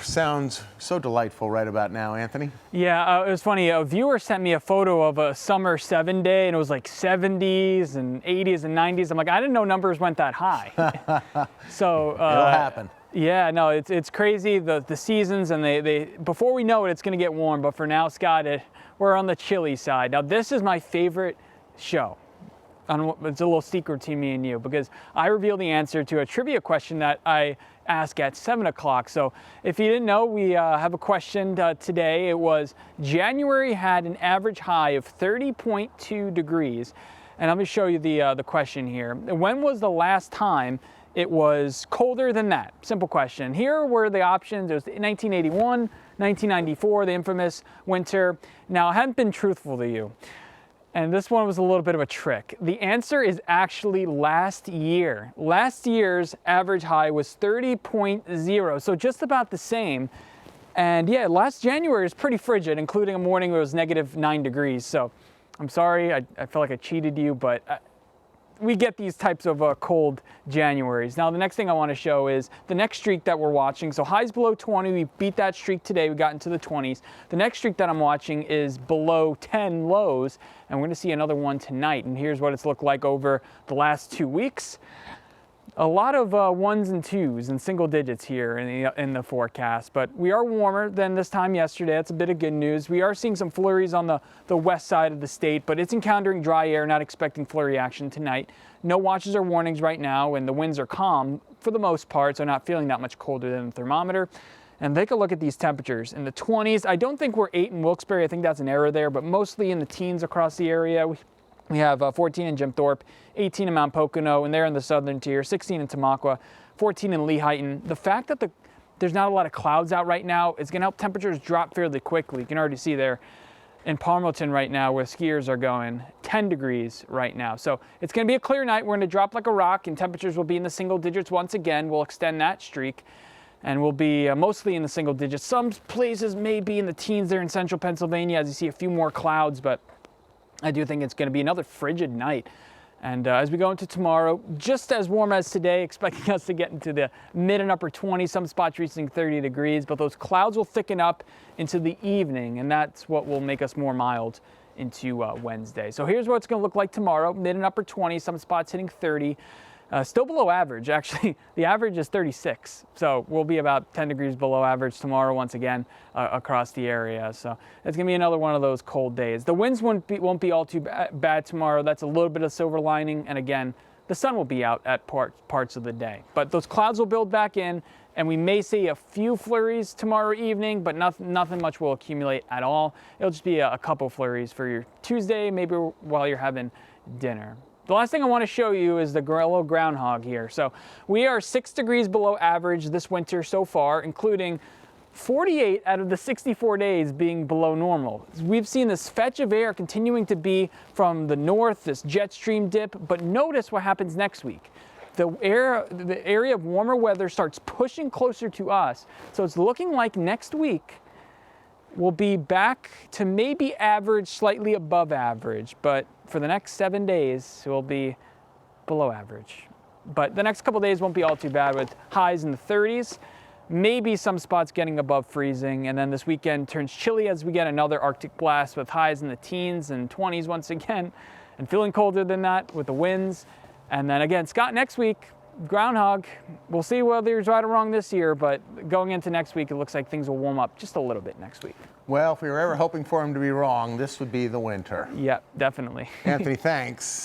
Sounds so delightful right about now, Anthony. Yeah, it was funny. A viewer sent me a photo of a summer 7-day, and it was like 70s and 80s and 90s. I'm like, I didn't know numbers went that high. So It'll happen. Yeah, no, it's crazy. The seasons, and they before we know it, it's going to get warm. But for now, Scott, we're on the chilly side. Now, this is my favorite show. It's a little secret to me and you, because I reveal the answer to a trivia question that I ask at 7 o'clock. So if you didn't know, we have a question today. It was, January had an average high of 30.2 degrees. And let me show you the question here. When was the last time it was colder than that? Simple question. Here were the options. It was 1981, 1994, the infamous winter. Now, I haven't been truthful to you, and this one was a little bit of a trick. The answer is actually last year. Last year's average high was 30.0, so just about the same. And yeah, last January was pretty frigid, including a morning where it was -9 degrees. So I'm sorry, I feel like I cheated you, but we get these types of cold Januaries. Now, the next thing I want to show is the next streak that we're watching. So highs below 20, we beat that streak today. We got into the 20s. The next streak that I'm watching is below 10 lows, and we're going to see another one tonight. And here's what it's looked like over the last 2 weeks. A lot of ones and twos and single digits here in the forecast, but we are warmer than this time yesterday. That's a bit of good news. We are seeing some flurries on the west side of the state, but it's encountering dry air, not expecting flurry action tonight. No watches or warnings right now, and the winds are calm for the most part, so not feeling that much colder than the thermometer. And take a look at these temperatures. In the 20s, I don't think we're 8 in Wilkes-Barre. I think that's an error there, but mostly in the teens across the area. We have 14 in Jim Thorpe, 18 in Mount Pocono, and they're in the southern tier, 16 in Tamaqua, 14 in Lehighton. The fact that there's not a lot of clouds out right now is going to help temperatures drop fairly quickly. You can already see there in Palmerton right now where skiers are going, 10 degrees right now. So it's going to be a clear night. We're going to drop like a rock, and temperatures will be in the single digits once again. We'll extend that streak, and we'll be mostly in the single digits. Some places may be in the teens there in central Pennsylvania as you see a few more clouds, but I do think it's going to be another frigid night. And as we go into tomorrow, just as warm as today, expecting us to get into the mid and upper 20s, some spots reaching 30 degrees, but those clouds will thicken up into the evening, and that's what will make us more mild into Wednesday. So here's what it's going to look like tomorrow, mid and upper 20s, some spots hitting 30. Still below average, actually. The average is 36, so we'll be about 10 degrees below average tomorrow once again across the area. So it's going to be another one of those cold days. The winds won't be all too bad tomorrow. That's a little bit of silver lining, and again, the sun will be out at parts of the day. But those clouds will build back in, and we may see a few flurries tomorrow evening, but nothing much will accumulate at all. It'll just be a couple flurries for your Tuesday, maybe while you're having dinner. The last thing I want to show you is the little groundhog here. So we are 6 degrees below average this winter so far, including 48 out of the 64 days being below normal. We've seen this fetch of air continuing to be from the north, this jet stream dip, but notice what happens next week. The area of warmer weather starts pushing closer to us. So it's looking like next week we'll be back to maybe average, slightly above average, but for the next 7 days, we'll be below average. But the next couple days won't be all too bad with highs in the 30s, maybe some spots getting above freezing, and then this weekend turns chilly as we get another Arctic blast with highs in the teens and 20s once again, and feeling colder than that with the winds. And then again, Scott, next week, groundhog. We'll see whether he's right or wrong this year, but going into next week, it looks like things will warm up just a little bit next week. Well, if we were ever hoping for him to be wrong, this would be the winter. Yeah, definitely. Anthony, thanks.